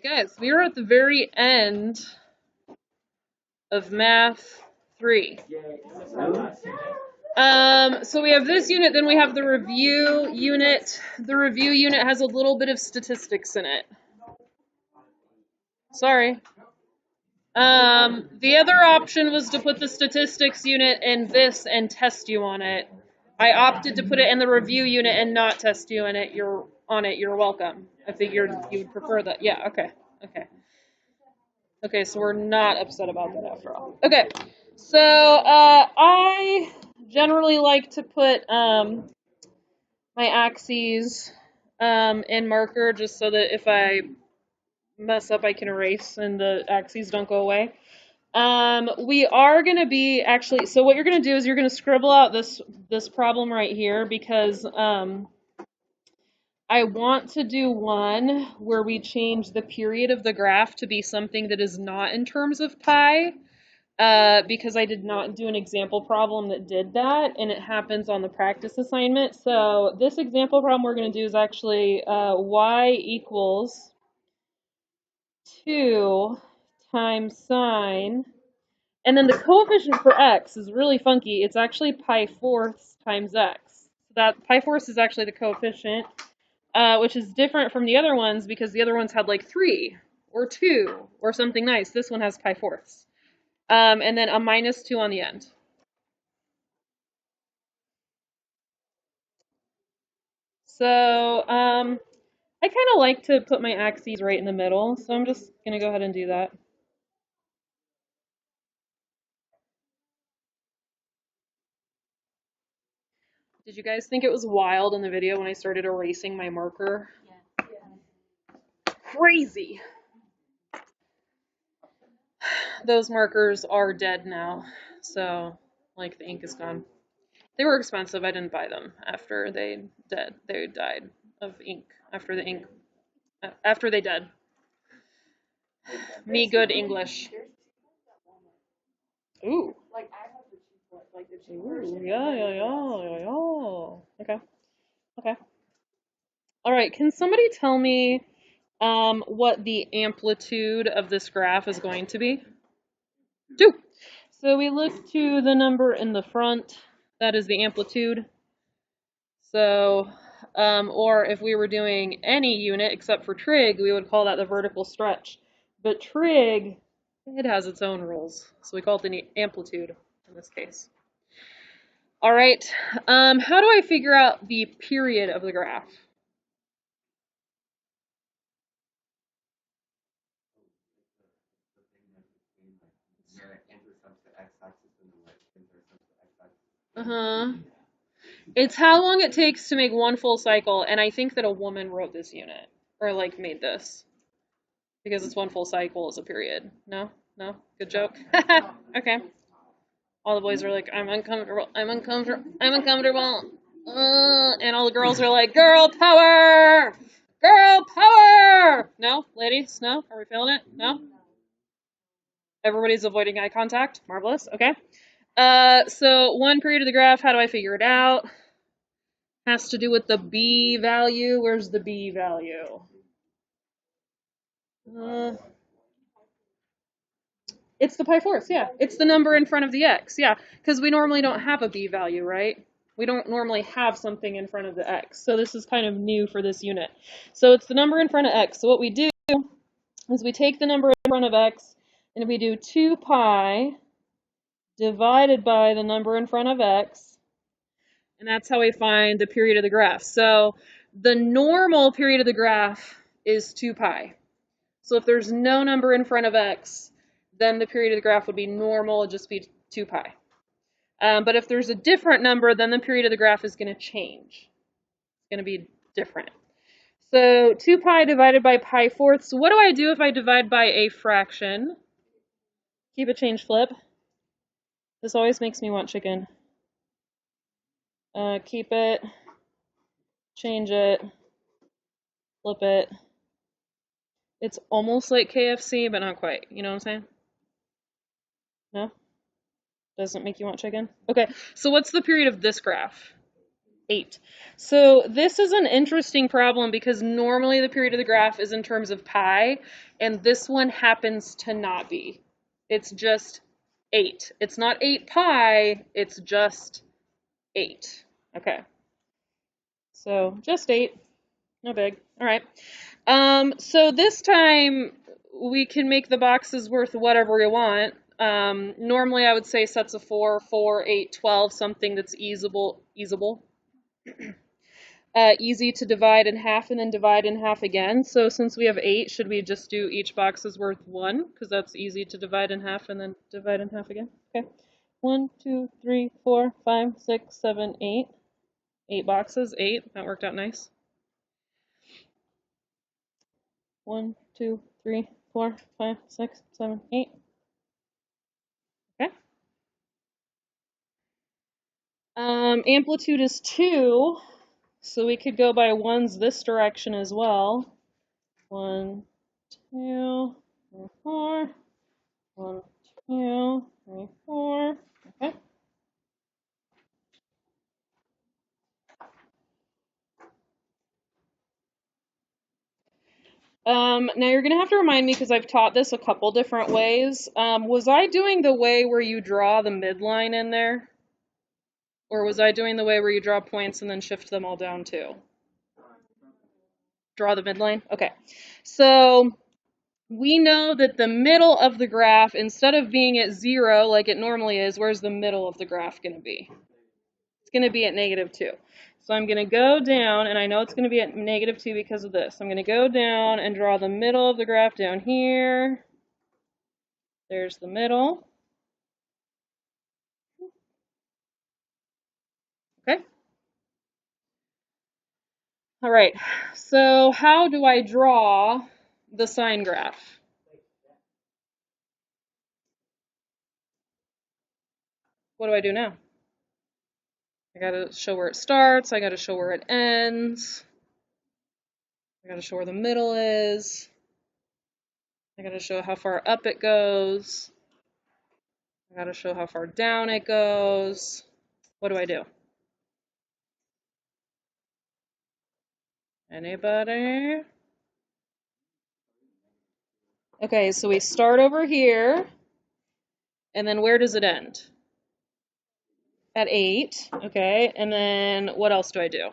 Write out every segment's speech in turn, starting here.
You guys, we are at the very end of Math 3. So we have this unit, then we have the review unit. The review unit has a little bit of statistics in it. Sorry. The other option was to put the statistics unit in this and test you on it. I opted to put it in the review unit and not test you in it. You're welcome. I figured you would prefer that. Yeah, okay. Okay, so we're not upset about that after all. Okay, so I generally like to put my axes in marker just so that if I mess up I can erase and the axes don't go away. We are going to be actually, so what you're going to do is you're going to scribble out this problem right here because I want to do one where we change the period of the graph to be something that is not in terms of pi, because I did not do an example problem that did that, and it happens on the practice assignment. So this example problem we're going to do is actually y equals 2 times sine, and then the coefficient for x is really funky. It's actually pi fourths times x. That pi fourths is actually the coefficient. Which is different from the other ones because the other ones had like 3 or 2 or something nice. This one has pi fourths. And then a minus 2 on the end. So I kind of like to put my axes right in the middle, so I'm just going to go ahead and do that. Did you guys think it was wild in the video when I started erasing my marker? Yeah. Crazy! Those markers are dead now, so like the ink is gone. They were expensive. I didn't buy them after they died. They died of ink after they died. Me good English. Ooh. Ooh, yeah. Okay. All right. Can somebody tell me what the amplitude of this graph is going to be? 2. So we look to the number in the front. That is the amplitude. So, or if we were doing any unit except for trig, we would call that the vertical stretch. But trig, it has its own rules. So we call it the amplitude in this case. All right, how do I figure out the period of the graph? It's how long it takes to make one full cycle, and I think that a woman wrote this unit, or like made this, because it's one full cycle is a period. No? Good joke? Okay. All the boys are like, I'm uncomfortable. And all the girls are like, girl power! Girl power! No? Ladies? No? Are we feeling it? No? Everybody's avoiding eye contact. Marvelous. Okay. So one period of the graph, how do I figure it out? Has to do with the b value. Where's the b value? It's the pi fourths, yeah. It's the number in front of the x, yeah. Because we normally don't have a b value, right? We don't normally have something in front of the x. So this is kind of new for this unit. So it's the number in front of x. So what we do is we take the number in front of x and we do 2 pi divided by the number in front of x. And that's how we find the period of the graph. So the normal period of the graph is 2 pi. So if there's no number in front of x, then the period of the graph would be normal, it'd just be 2 pi. But if there's a different number, then the period of the graph is going to change. It's going to be different. So 2 pi divided by pi fourths. What do I do if I divide by a fraction? Keep it, change, flip. This always makes me want chicken. Keep it, change it, flip it. It's almost like KFC, but not quite. You know what I'm saying? No? Doesn't make you want chicken? Okay, so what's the period of this graph? 8. So this is an interesting problem because normally the period of the graph is in terms of pi, and this one happens to not be. It's just 8. It's not 8 pi, it's just 8. Okay. So just 8. No big. All right. So this time we can make the boxes worth whatever we want. Normally I would say sets of 4, 4, 8, 12, something that's easable. Easy to divide in half and then divide in half again. So since we have 8, should we just do each box is worth 1? Because that's easy to divide in half and then divide in half again. Okay. 1, 2, 3, 4, 5, 6, 7, 8. 8 boxes, 8. That worked out nice. 1, 2, 3, 4, 5, 6, 7, 8. Okay. Amplitude is 2, so we could go by ones this direction as well. 1, 2, 3, 4. 1, 2, 3, 4. Okay. Now you're going to have to remind me because I've taught this a couple different ways. Was I doing the way where you draw the midline in there? Or was I doing the way where you draw points and then shift them all down too? Draw the midline? Okay. So we know that the middle of the graph, instead of being at 0 like it normally is, where's the middle of the graph going to be? It's going to be at -2. So I'm going to go down, and I know it's going to be at -2 because of this. I'm going to go down and draw the middle of the graph down here. There's the middle. Okay. All right. So how do I draw the sine graph? What do I do now? I got to show where it starts. I got to show where it ends. I got to show where the middle is. I got to show how far up it goes. I got to show how far down it goes. What do I do? Anybody? Okay, so we start over here, and then where does it end? At 8, okay, and then what else do I do?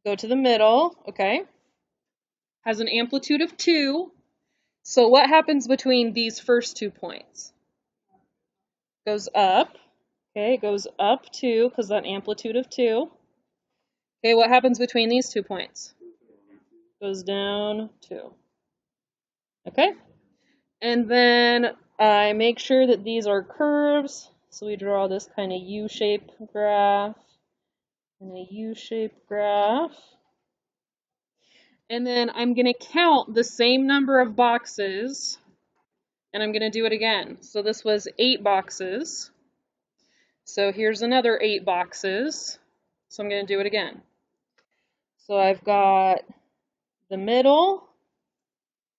Go to the middle, okay. Has an amplitude of 2. So what happens between these first 2 points? Goes up, okay, it goes up 2 because that amplitude of 2. Okay, what happens between these 2 points? Goes down 2. Okay, and then I make sure that these are curves. So we draw this kind of U-shaped graph and a U-shaped graph. And then I'm going to count the same number of boxes, and I'm going to do it again. So this was 8 boxes. So here's another 8 boxes. So I'm going to do it again. So I've got the middle,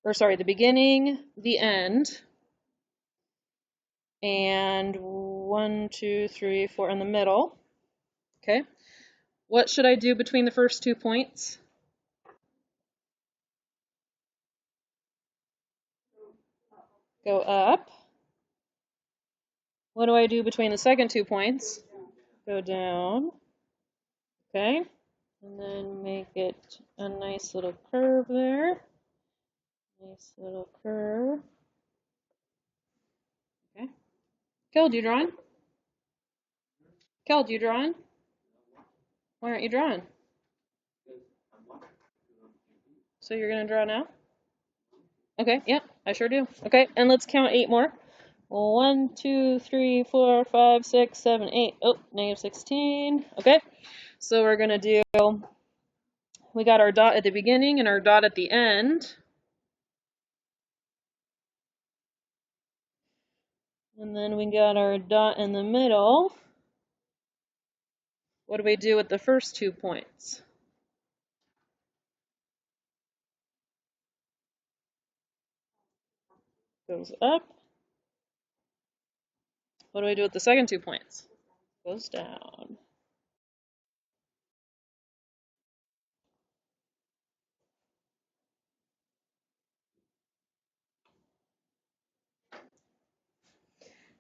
the beginning, the end, and 1, 2, 3, 4 in the middle. Okay. What should I do between the first 2 points? Go up. What do I do between the second 2 points? Go down. Okay. And then make it a nice little curve there. Nice little curve. Okay. Kel, do you drawing? Kel, do you drawing? Why aren't you drawing? So you're going to draw now? Okay, yeah, I sure do. Okay, and let's count 8 more. 1, 2, 3, 4, 5, 6, 7, 8. Oh, -16. Okay, so we're going to do, we got our dot at the beginning and our dot at the end. And then we got our dot in the middle. What do we do with the first 2 points? Goes up. What do we do with the second 2 points? Goes down.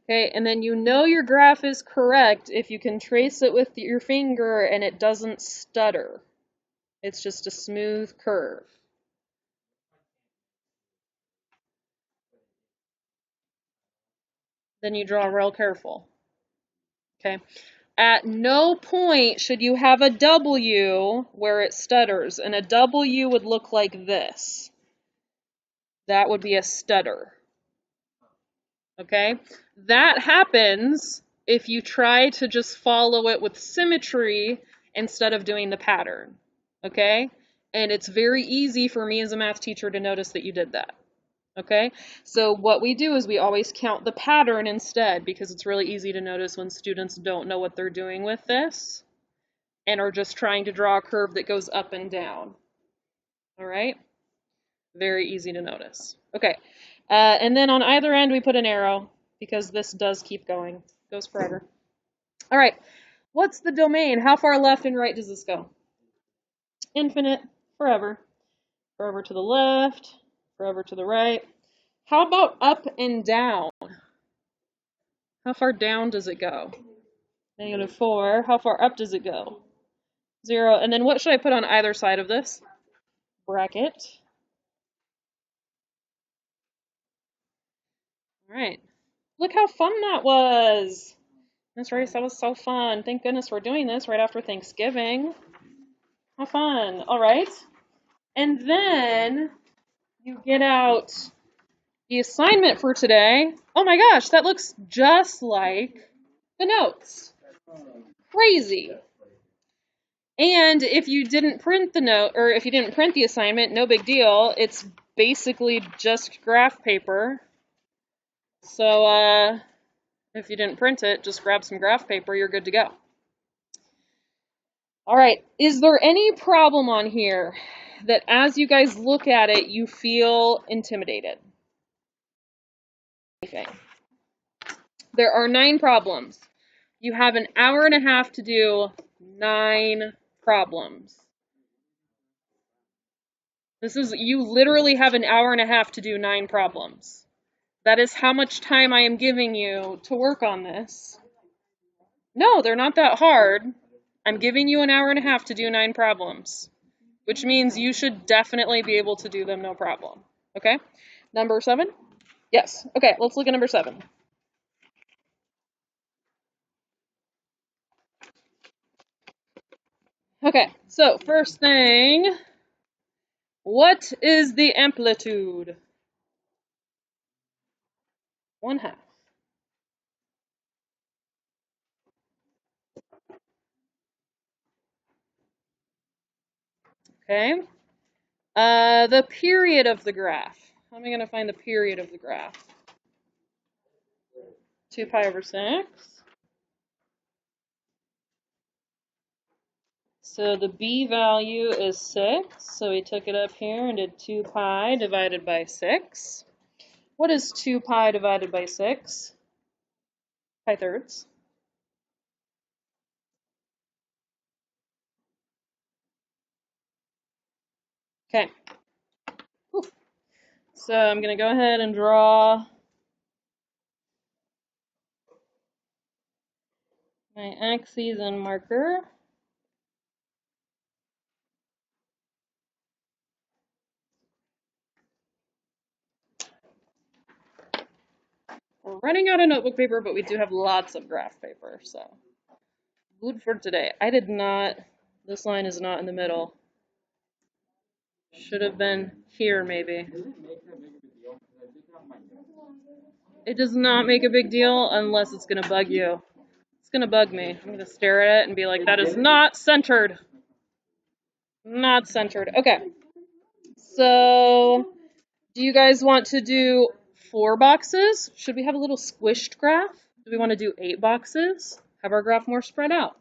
Okay, and then you know your graph is correct if you can trace it with your finger and it doesn't stutter. It's just a smooth curve. Then you draw real careful. Okay. At no point should you have a W where it stutters, and a W would look like this. That would be a stutter. Okay? That happens if you try to just follow it with symmetry instead of doing the pattern. Okay? And it's very easy for me as a math teacher to notice that you did that. Okay? So what we do is we always count the pattern instead, because it's really easy to notice when students don't know what they're doing with this and are just trying to draw a curve that goes up and down. All right? Very easy to notice. Okay. And then on either end, we put an arrow, because this does keep going. It goes forever. All right. What's the domain? How far left and right does this go? Infinite. Forever. Forever to the left. Forever to the right. How about up and down? How far down does it go? -4. How far up does it go? 0. And then what should I put on either side of this? Bracket. All right. Look how fun that was. That's right, that was so fun. Thank goodness we're doing this right after Thanksgiving. How fun. All right. And then you get out the assignment for today. Oh my gosh, that looks just like the notes. Crazy. And if you didn't print the note, or if you didn't print the assignment, no big deal. It's basically just graph paper. So if you didn't print it, just grab some graph paper, you're good to go. All right, is there any problem on here that as you guys look at it, you feel intimidated? Okay. There are 9 problems. You have an hour and a half to do 9 problems. You literally have an hour and a half to do 9 problems. That is how much time I am giving you to work on this. No, they're not that hard. I'm giving you an hour and a half to do 9 problems, which means you should definitely be able to do them no problem. Okay? Number 7? Yes. Okay, let's look at number 7. Okay, so first thing, what is the amplitude? 1/2. Okay. The period of the graph. How am I going to find the period of the graph? 2 pi over 6. So the b value is 6, so we took it up here and did 2 pi divided by 6. What is 2 pi divided by 6? Pi thirds. Okay. Whew. So I'm going to go ahead and draw my axes and marker. We're running out of notebook paper, but we do have lots of graph paper, so good for today. This line is not in the middle. Should have been here, maybe. It does not make a big deal unless it's going to bug you. It's going to bug me. I'm going to stare at it and be like, that is not centered. Not centered. Okay. So, do you guys want to do 4 boxes? Should we have a little squished graph? Do we want to do 8 boxes? Have our graph more spread out?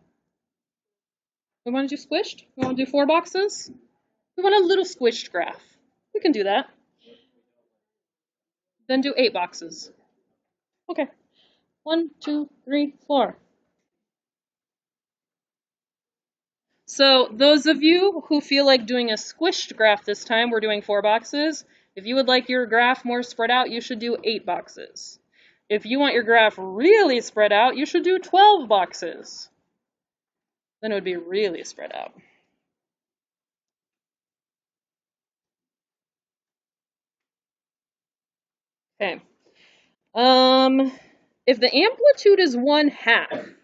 We want to do squished? We want to do 4 boxes? We want a little squished graph. We can do that. Then do 8 boxes. Okay. 1, 2, 3, 4. So those of you who feel like doing a squished graph this time, we're doing 4 boxes. If you would like your graph more spread out, you should do 8 boxes. If you want your graph really spread out, you should do 12 boxes. Then it would be really spread out. Okay. If the amplitude is 1/2,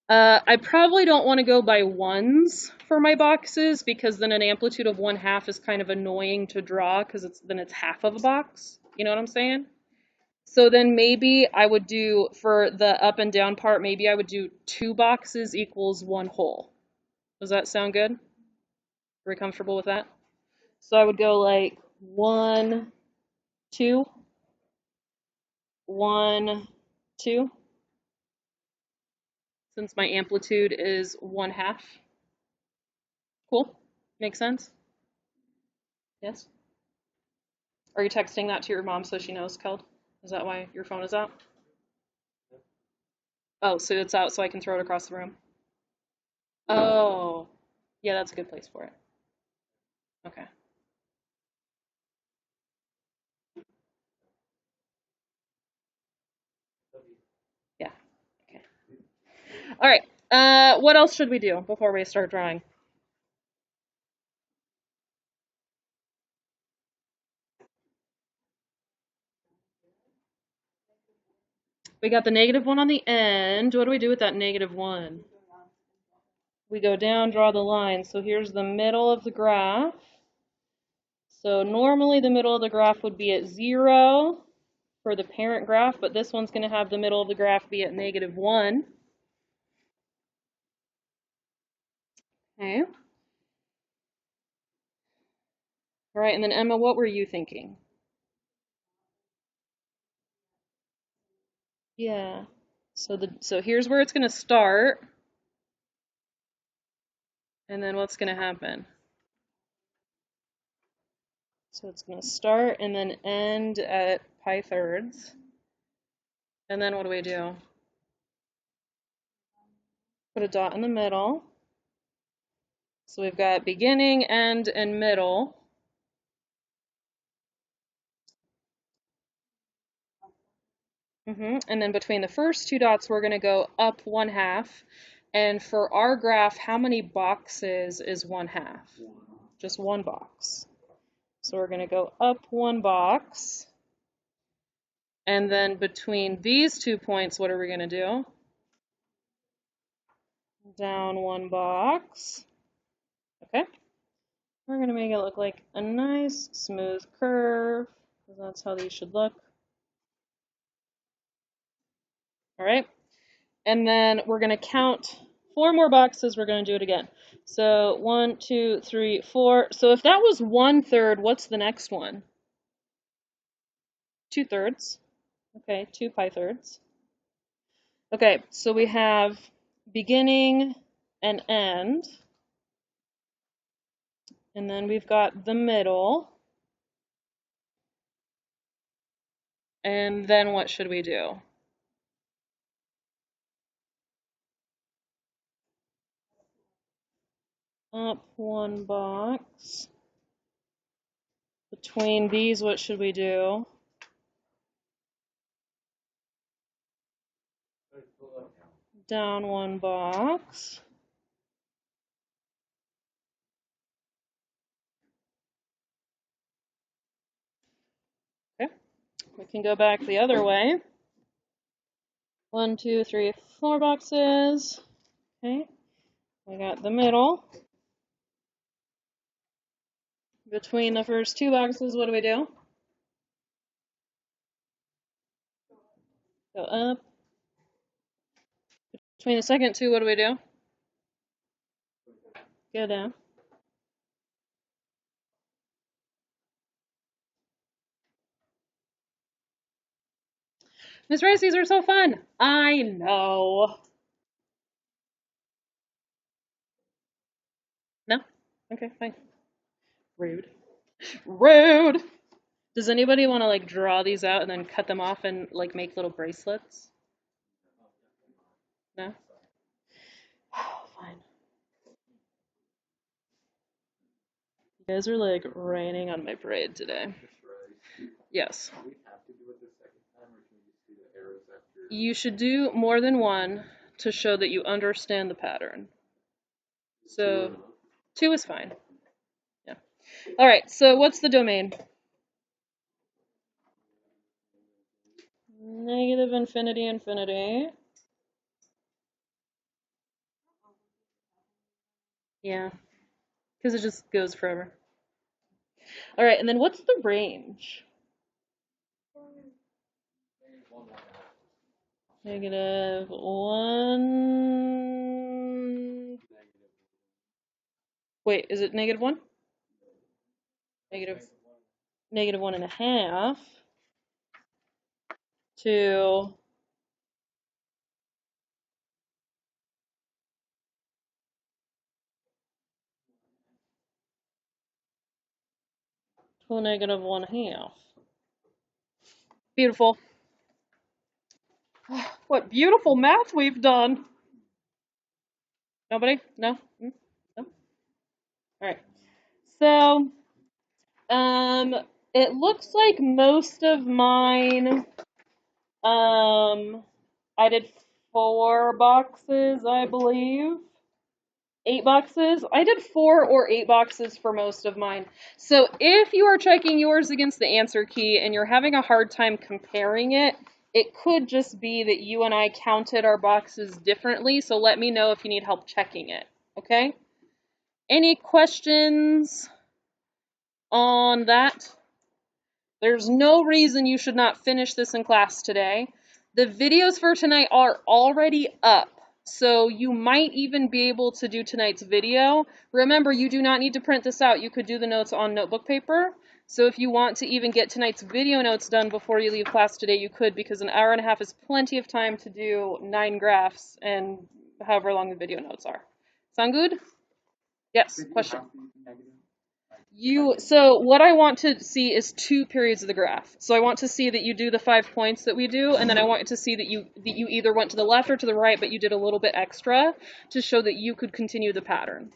I probably don't want to go by ones for my boxes, because then an amplitude of 1/2 is kind of annoying to draw, because then it's half of a box. You know what I'm saying? So then maybe I would do, for the up and down part, maybe I would do 2 boxes equals 1 whole. Does that sound good? Are we comfortable with that? So I would go like 1, 2, 1, 2, since my amplitude is 1/2. Cool. Makes sense? Yes? Are you texting that to your mom so she knows, Keld? Is that why your phone is out? Oh, so it's out so I can throw it across the room? Oh. Yeah, that's a good place for it. Okay. Yeah. Okay. All right. What else should we do before we start drawing? We got the -1 on the end. What do we do with that -1? We go down, draw the line. So here's the middle of the graph. So normally the middle of the graph would be at 0 for the parent graph, but this one's going to have the middle of the graph be at -1. Okay. All right, and then Emma, what were you thinking? Yeah. So here's where it's going to start. And then what's going to happen? So it's going to start and then end at pi-thirds. And then what do we do? Put a dot in the middle. So we've got beginning, end, and middle. And then between the first 2 dots, we're going to go up 1/2. And for our graph, how many boxes is 1/2? Just 1 box. So we're going to go up 1 box. And then between these 2 points, what are we going to do? Down 1 box. Okay. We're going to make it look like a nice smooth curve, because that's how these should look. All right. And then we're going to count 4 more boxes. We're going to do it again. So 1, 2, 3, 4. So if that was 1/3, what's the next one? 2/3. Okay, 2 pi-thirds. Okay, so we have beginning and end. And then we've got the middle. And then what should we do? Up 1 box. Between these, what should we do? Down 1 box. Okay, we can go back the other way. 1, 2, 3, 4 boxes. Okay, we got the middle. Between the first 2 boxes, what do we do? Go up. Between the second 2, what do we do? Go down. Miss Rice, these are so fun. I know. No? Okay, fine. Rude. Rude! Does anybody want to like draw these out and then cut them off and like make little bracelets? No? Fine. You guys are like raining on my parade today. Yes. You should do more than one to show that you understand the pattern. So 2 is fine. Yeah. All right, so what's the domain? Negative infinity, infinity. Yeah, because it just goes forever. All right, and then what's the range? -1. Wait, is it -1? Negative -1.5 to -1/2. Beautiful. What beautiful math we've done. Nobody? No? No? All right. So, um, it looks like most of mine, I did 4 boxes, I believe. 8 boxes. I did 4 or 8 boxes for most of mine. So if you are checking yours against the answer key and you're having a hard time comparing it, it could just be that you and I counted our boxes differently, so let me know if you need help checking it, okay? Any questions on that? There's no reason you should not finish this in class today. The videos for tonight are already up, so you might even be able to do tonight's video. Remember, you do not need to print this out. You could do the notes on notebook paper. So if you want to even get tonight's video notes done before you leave class today, you could, because an hour and a half is plenty of time to do 9 graphs and however long the video notes are. Sound good? Yes, question. So what I want to see is 2 periods of the graph. So I want to see that you do the 5 points that we do, and then I want to see that you either went to the left or to the right, but you did a little bit extra to show that you could continue the pattern.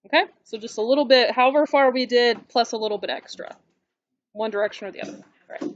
Okay? So just a little bit, however far we did, plus a little bit extra. One direction or the other. All right.